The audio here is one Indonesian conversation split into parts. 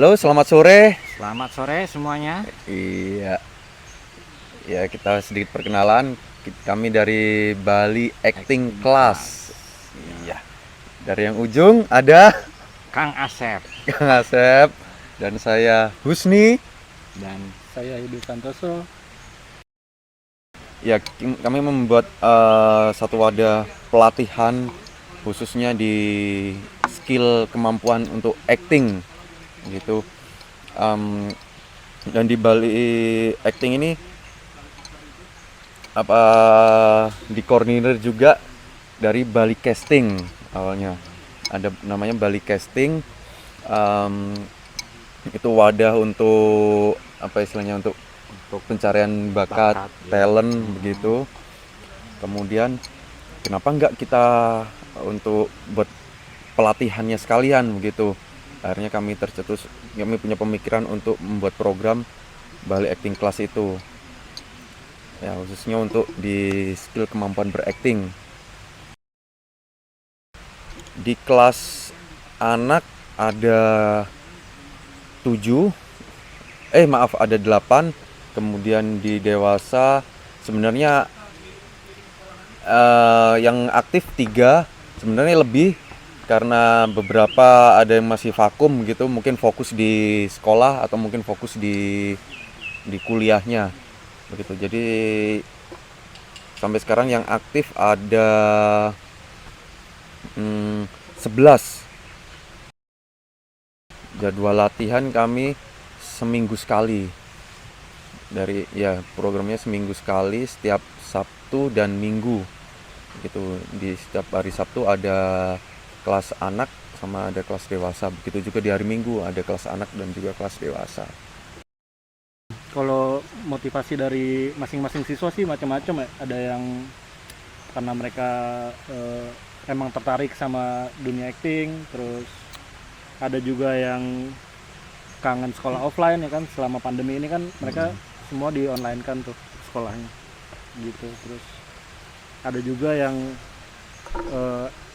Halo, selamat sore. Selamat sore semuanya. Iya, ya kita sedikit perkenalan. Kami dari Bali Acting Acting Class. class. Ya. Iya, dari yang ujung ada Kang Asep Kang Asep dan saya Husni. dan Saya Hidup Santoso. Ya, kami membuat satu wadah pelatihan khususnya di skill kemampuan untuk acting gitu. Em, dan di Bali Acting ini apa dikoordinir juga dari Bali Casting. Awalnya ada namanya Bali Casting. Em, itu wadah untuk apa istilahnya, untuk untuk pencarian bakat, bakat ya. talent begitu. Kemudian kenapa nggak kita untuk buat pelatihannya sekalian begitu. Akhirnya kami punya pemikiran untuk membuat program Bali Acting Class itu, ya khususnya untuk di skill kemampuan berakting. Di kelas anak ada 7, maaf, ada 8. Kemudian di dewasa sebenarnya yang aktif 3, sebenarnya lebih karena beberapa ada yang masih vakum gitu, mungkin fokus di sekolah atau mungkin fokus di kuliahnya begitu. Jadi sampai sekarang yang aktif ada 11. Jadwal latihan kami seminggu sekali. Programnya seminggu sekali setiap Sabtu dan Minggu. Gitu. Di setiap hari Sabtu ada kelas anak sama ada kelas dewasa. Begitu juga di hari Minggu ada kelas anak dan juga kelas dewasa. Kalau motivasi dari masing-masing siswa sih macam-macam ya. Ada yang karena mereka emang tertarik sama dunia acting, terus ada juga yang kangen sekolah offline ya kan. Selama pandemi ini kan mereka semua di online kan tuh sekolahnya gitu. Terus ada juga yang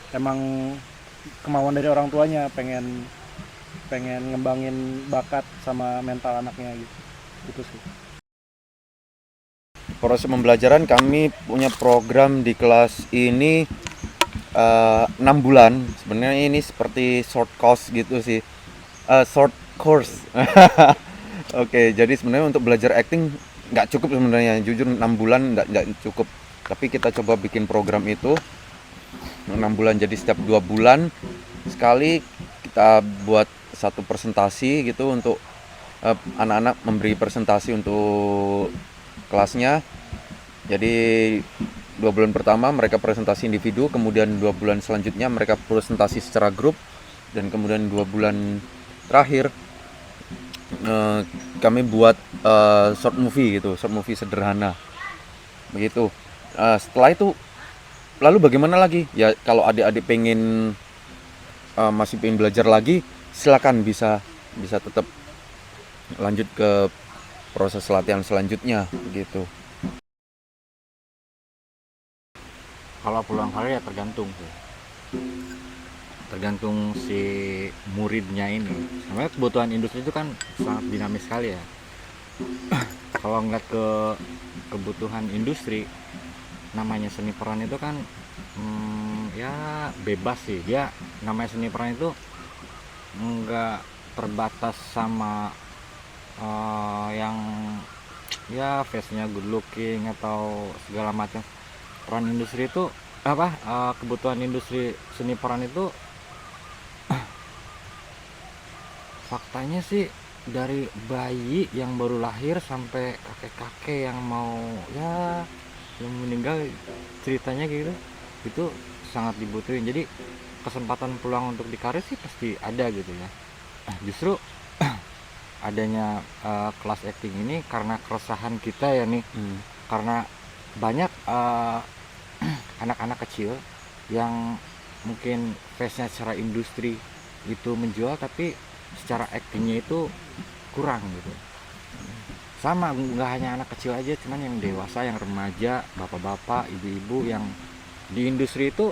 emang kemauan dari orang tuanya pengen ngembangin bakat sama mental anaknya gitu. Itu sih. Proses pembelajaran kami punya program di kelas ini 6 bulan. Sebenarnya ini seperti short course gitu sih. Short course. Oke, jadi sebenarnya untuk belajar acting nggak cukup sebenarnya. Jujur 6 bulan nggak cukup. Tapi kita coba bikin program itu 6 bulan. Jadi setiap 2 bulan sekali kita buat satu presentasi gitu untuk anak-anak memberi presentasi untuk kelasnya. Jadi 2 bulan pertama mereka presentasi individu, kemudian 2 bulan selanjutnya mereka presentasi secara grup, dan kemudian 2 bulan terakhir kami buat short movie sederhana begitu. Setelah itu lalu bagaimana lagi ya, kalau adik-adik pengen masih pengen belajar lagi, silakan bisa tetap lanjut ke proses latihan selanjutnya gitu. Kalau peluang karir ya tergantung si muridnya ini. Namanya kebutuhan industri itu kan sangat dinamis sekali ya. Kalau ngeliat ke kebutuhan industri, namanya seni peran itu kan ya bebas sih. Dia namanya seni peran itu nggak terbatas sama yang ya face-nya good looking atau segala macam. Peran industri itu kebutuhan industri seni peran itu faktanya sih dari bayi yang baru lahir sampai kakek-kakek yang mau ya yang meninggal, ceritanya gitu itu sangat dibutuhin. Jadi kesempatan peluang untuk dikarir sih pasti ada gitu ya. Justru adanya kelas acting ini karena keresahan kita ya nih, karena banyak anak-anak kecil yang mungkin face-nya secara industri itu menjual, tapi secara actingnya itu kurang gitu. Sama, nggak hanya anak kecil aja, cuman yang dewasa, yang remaja, bapak-bapak, ibu-ibu yang di industri itu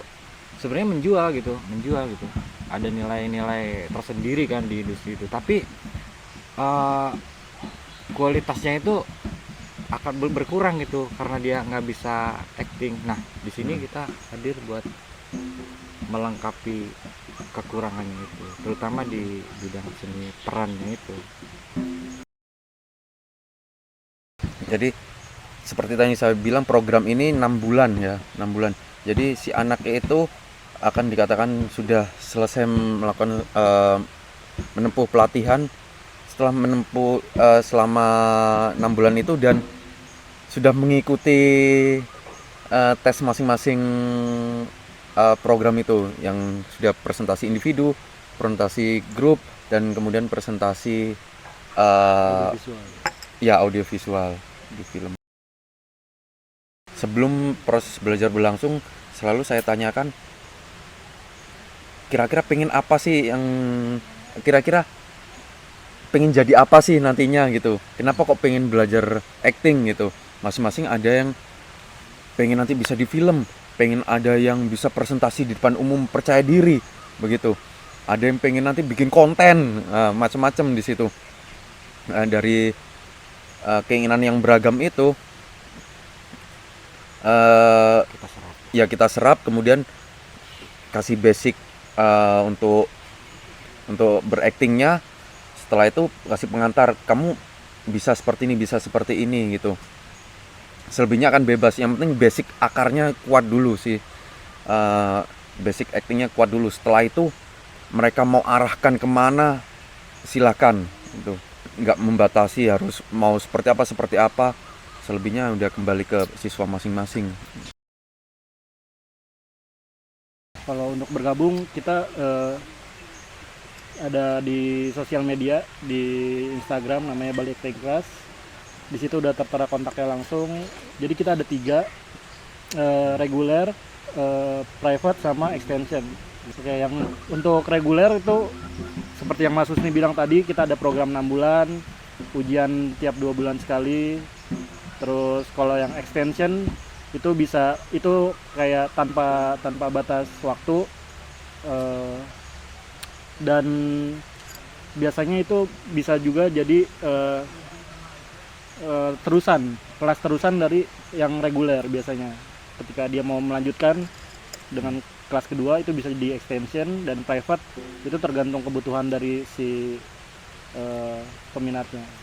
sebenarnya menjual gitu. Ada nilai-nilai tersendiri kan di industri itu, tapi eh, kualitasnya itu akan berkurang gitu karena dia nggak bisa acting. Nah, di sini kita hadir buat melengkapi kekurangannya itu, terutama di bidang seni perannya itu. Jadi seperti tadi saya bilang, program ini 6 bulan ya, 6 bulan. Jadi si anak itu akan dikatakan sudah selesai melakukan menempuh pelatihan setelah menempuh selama 6 bulan itu, dan sudah mengikuti tes masing-masing program itu, yang sudah presentasi individu, presentasi grup, dan kemudian presentasi Visual. ya audiovisual di film. Sebelum proses belajar berlangsung, selalu saya tanyakan, kira-kira pengen apa sih, yang kira-kira pengen jadi apa sih nantinya gitu. Kenapa kok pengen belajar acting gitu. Masing-masing ada yang pengen nanti bisa di film, pengen ada yang bisa presentasi di depan umum, percaya diri begitu. Ada yang pengen nanti bikin konten, macam-macam di situ. Dari keinginan yang beragam itu, Kita serap. ya kita serap, kemudian kasih basic untuk beraktingnya. Setelah itu kasih pengantar, kamu bisa seperti ini, bisa seperti ini gitu. Selebihnya akan bebas, yang penting basic akarnya kuat dulu sih. Basic actingnya kuat dulu. Setelah itu mereka mau arahkan kemana, silakan gitu. Nggak membatasi harus mau seperti apa. Selebihnya udah kembali ke siswa masing-masing. Kalau untuk bergabung kita ada di sosial media, di Instagram namanya Bali Acting Class. Di situ udah tertera kontaknya langsung. Jadi kita ada 3, reguler, private, sama extension. Oke, yang untuk reguler itu seperti yang Mas Husni bilang tadi, kita ada program 6 bulan, ujian tiap 2 bulan sekali. Terus kalau yang extension itu bisa, itu kayak tanpa batas waktu, dan biasanya itu bisa juga jadi kelas terusan dari yang reguler. Biasanya ketika dia mau melanjutkan dengan kelas kedua itu bisa di extension, dan private itu tergantung kebutuhan dari si peminatnya.